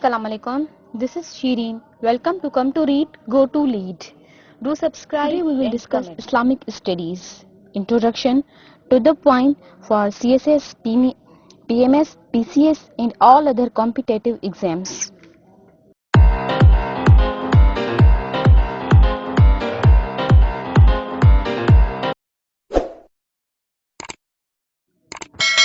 Assalamu alaikum. This is Shireen. Welcome to Come to Read, Go to Lead. Do subscribe. Today we will discuss Islamic studies. Introduction to the point for CSS, PMS, PCS and all other competitive exams.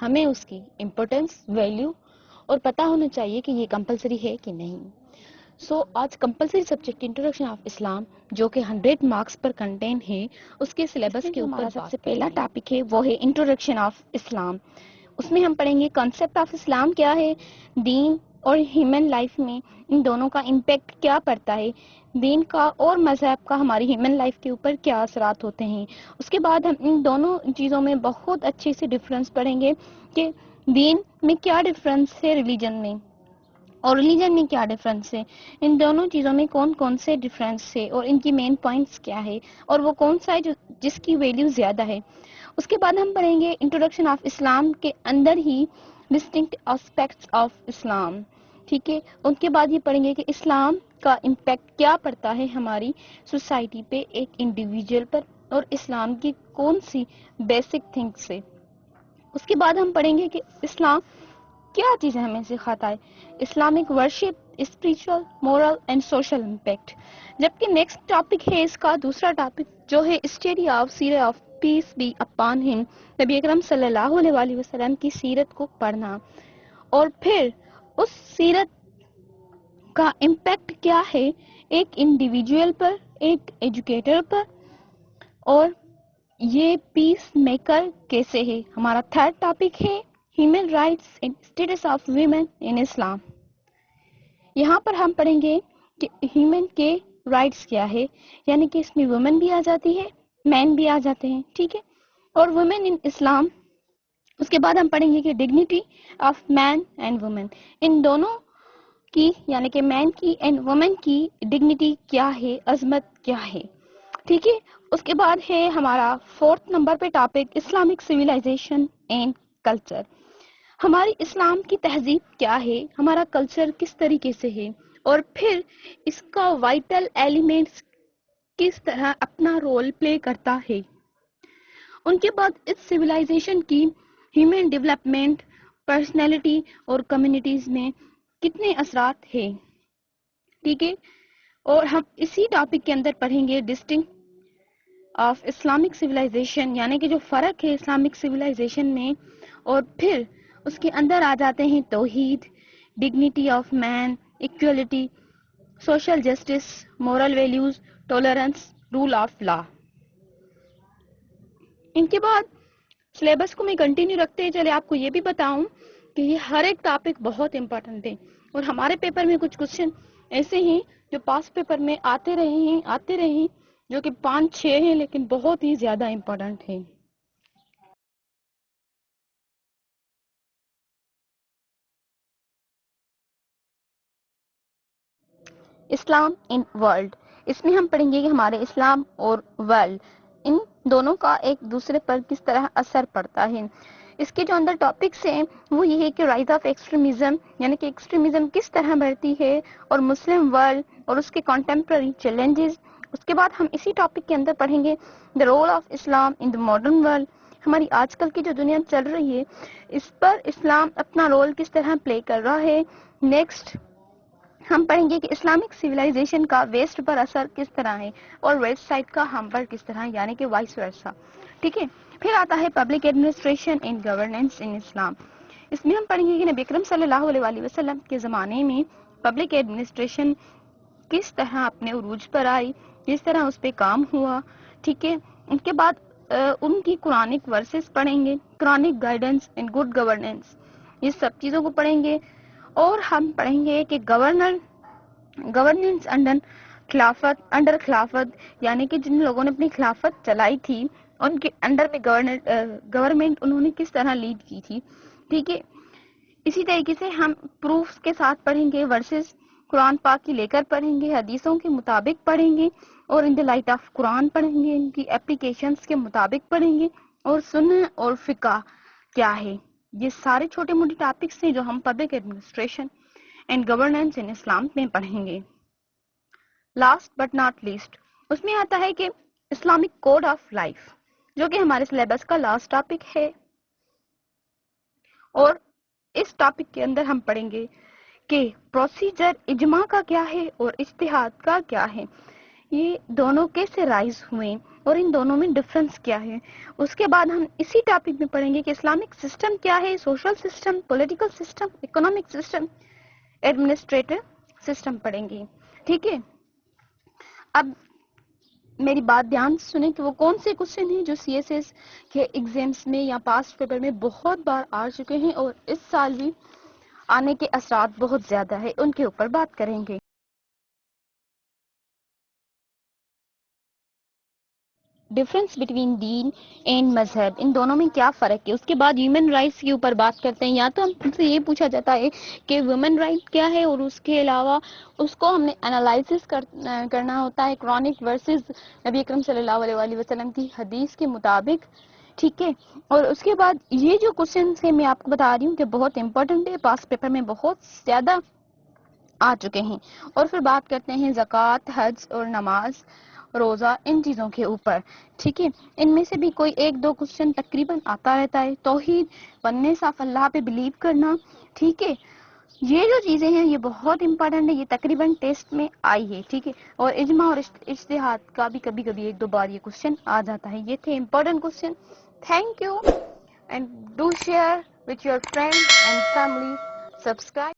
ہمیں اس کی importance, value اور پتہ ہونا چاہیے کہ یہ compulsory ہے کہ نہیں. آج کمپلسری سبجیکٹ انٹروڈکشن آف اسلام جو کہ 100 مارکس پر کنٹین ہے، اس کے سلیبس کے اوپر سب سے پہلا ٹاپک ہے وہ ہے انٹروڈکشن آف اسلام. اس میں ہم پڑھیں گے کانسیپٹ آف اسلام کیا ہے، دین اور ہیومن لائف میں ان دونوں کا امپیکٹ کیا پڑتا ہے، دین کا اور مذہب کا ہماری ہیومن لائف کے اوپر کیا اثرات ہوتے ہیں. اس کے بعد ہم ان دونوں چیزوں میں بہت اچھے سے ڈفرنس پڑھیں گے کہ دین میں کیا ڈفرنس ہے ریلیجن میں اور ریلیجن میں کیا ڈفرنس ہے، ان دونوں چیزوں میں کون کون سے ڈفرنس ہے اور ان کی مین پوائنٹس کیا ہے اور وہ کون سا ہے جس کی ویلیو زیادہ ہے. اس کے بعد ہم پڑھیں گے انٹروڈکشن آف اسلام کے اندر ہی ڈسٹنکٹ اسپیکٹس آف اسلام. ٹھیک ہے، ان کے بعد یہ پڑھیں گے کہ اسلام کا امپیکٹ کیا پڑتا ہے ہماری سوسائٹی پہ، ایک انڈیویجول پر، اور اسلام کی کون سی بیسک تھنگس ہے. اس کے بعد ہم پڑھیں گے کہ اسلام کیا چیزیں ہمیں سکھاتا ہے، Islamic worship, spiritual, moral and social impact. جبکہ نیکسٹ ٹاپک ہے اس کا دوسرا ٹاپک جو ہے اسٹڈی آف سیرت آف پیس بی اپان ہم، نبی اکرم صلی اللہ علیہ وسلم کی سیرت کو پڑھنا اور پھر اس سیرت کا امپیکٹ کیا ہے ایک انڈیویجول پر، ایک ایجوکیٹر پر، اور یہ پیس میکر کیسے ہے. ہمارا تھرڈ ٹاپک ہے human rights and status of women in Islam. یہاں پر ہم پڑھیں گے کہ ہیومن کے رائٹس کیا ہے، یعنی کہ اس میں وومن بھی آ جاتی ہے، مین بھی آ جاتے ہیں. ٹھیک ہے، اور وومن ان اسلام. اس کے بعد ہم پڑھیں گے کہ dignity of man and woman, ان دونوں کی یعنی کہ مین کی اینڈ وومن کی ڈگنیٹی کیا ہے، عظمت کیا ہے. ٹھیک ہے، اس کے بعد ہے ہمارا 4 نمبر پہ topic Islamic civilization and culture. ہماری اسلام کی تہذیب کیا ہے، ہمارا کلچر کس طریقے سے ہے، اور پھر اس کا وائٹل ایلیمنٹس کس طرح اپنا رول پلے کرتا ہے. ان کے بعد اس سویلائزیشن کی ہیومن ڈیولپمنٹ، پرسنالٹی اور کمیونٹیز میں کتنے اثرات ہیں. ٹھیک ہے، اور ہم اسی ٹاپک کے اندر پڑھیں گے ڈسٹنکٹ آف اسلامک سویلائزیشن، یعنی کہ جو فرق ہے اسلامک سویلائزیشن میں، اور پھر اس کے اندر آ جاتے ہیں توحید، dignity of man, equality, social justice, moral values, tolerance, rule of law. ان کے بعد سلیبس کو میں کنٹینیو رکھتے چلے آپ کو یہ بھی بتاؤں کہ یہ ہر ایک ٹاپک بہت امپورٹنٹ ہے، اور ہمارے پیپر میں کچھ کوشچن ایسے ہیں جو پاس پیپر میں آتے رہے ہیں جو کہ 5-6 ہیں لیکن بہت ہی زیادہ امپورٹنٹ ہیں. اسلام ان ورلڈ، اس میں ہم پڑھیں گے کہ ہمارے اسلام اور ورلڈ ان دونوں کا ایک دوسرے پر کس طرح اثر پڑتا ہے. اس کے جو اندر ٹاپکس ہیں وہ یہ ہے کہ رائز آف ایکسٹریمزم، یعنی کہ ایکسٹریمزم کس طرح بڑھتی ہے، اور مسلم ورلڈ اور اس کے کنٹمپرری چیلنجز. اس کے بعد ہم اسی ٹاپک کے اندر پڑھیں گے the role of Islam in the modern world, ہماری آج کل کی جو دنیا چل رہی ہے اس پر اسلام اپنا رول کس طرح پلے کر رہا ہے. نیکسٹ ہم پڑھیں گے کہ اسلامک سویلائزیشن کا ویسٹ پر اثر کس طرح ہے اور ویسٹ سائڈ کا ہم پر کس طرح، یعنی کہ وائس ورسا. ٹھیک ہے، پھر آتا ہے پبلک ایڈمنسٹریشن اینڈ گورننس ان اسلام. اس میں ہم پڑھیں گے کہ نبی اکرم صلی اللہ علیہ وسلم کے زمانے میں پبلک ایڈمنسٹریشن کس طرح اپنے عروج پر آئی، کس طرح اس پہ کام ہوا. ٹھیک ہے، ان کے بعد ان کی قرآنک ورسز پڑھیں گے، Quranic guidance and good governance, یہ سب چیزوں کو پڑھیں گے. اور ہم پڑھیں گے کہ گورننس انڈر خلافت، یعنی کہ جن لوگوں نے اپنی خلافت چلائی تھی ان کے انڈر میں گورنمنٹ انہوں نے کس طرح لیڈ کی تھی. ٹھیک ہے، اسی طریقے سے ہم پروفز کے ساتھ پڑھیں گے، ورسز قرآن پاک کی لے کر پڑھیں گے، حدیثوں کے مطابق پڑھیں گے، اور ان دی لائٹ آف قرآن پڑھیں گے، ان کی اپلیکیشنز کے مطابق پڑھیں گے، اور سنہ اور فقہ کیا ہے. یہ سارے چھوٹے موٹے ٹاپکس ہیں جو ہم پبلک ایڈمنسٹریشن اینڈ گورننس ان اسلام میں پڑھیں گے. لاسٹ بٹ ناٹ لیسٹ اس میں آتا ہے کہ اسلامک کوڈ آف لائف، جو کہ ہمارے سلیبس کا لاسٹ ٹاپک ہے. اور اس ٹاپک کے اندر ہم پڑھیں گے کہ پروسیجر اجماع کا کیا ہے اور اجتہاد کا کیا ہے، یہ دونوں کیسے رائز ہوئے اور ان دونوں میں ڈفرنس کیا ہے. اس کے بعد ہم اسی ٹاپک میں پڑھیں گے کہ اسلامک سسٹم کیا ہے، social system, political system, economic system, administrative system پڑھیں گے. ٹھیک ہے، اب میری بات دھیان سے سنیں کہ وہ کون سے کوشچن ہیں جو سی ایس ایس کے ایگزامس میں یا پاسٹ پیپر میں بہت بار آ چکے ہیں اور اس سال بھی آنے کے اثرات بہت زیادہ ہے، ان کے اوپر بات کریں گے. ڈفرنس بٹوین دین اینڈ مذہب، ان دونوں میں کیا فرق ہے. اس کے بعد ہیومن رائٹس کے اوپر بات کرتے ہیں. یا تو ہم سے یہ پوچھا جاتا ہے کہ ویمن رائٹ کیا ہے، اور اس کے علاوہ اس کو ہم نے انالائسس کرنا ہوتا ہے قرآنک ورسز نبی اکرم صلی اللہ علیہ وآلہ وسلم کی حدیث کے مطابق. ٹھیک ہے، اور اس کے بعد یہ جو کوشچنس ہیں میں آپ کو بتا رہی ہوں کہ بہت امپورٹنٹ ہے، پاس پیپر میں بہت زیادہ آ چکے ہیں. اور پھر بات کرتے ہیں زکوٰۃ، حج اور نماز، روزہ، ان چیزوں کے اوپر. ٹھیک ہے، ان میں سے بھی کوئی ایک دو کوشچن تقریباً آتا رہتا ہے. توحید، وننے صاف اللہ پہ بلیو کرنا. ٹھیک ہے، یہ جو چیزیں ہیں یہ بہت امپورٹنٹ ہے، یہ تقریباً ٹیسٹ میں آئی ہے. ٹھیک ہے، اور اجماع اور اجتہاد کا بھی کبھی کبھی ایک دو بار یہ کوشچن آ جاتا ہے. یہ تھے important question. Thank you and do share with your friend and family. Subscribe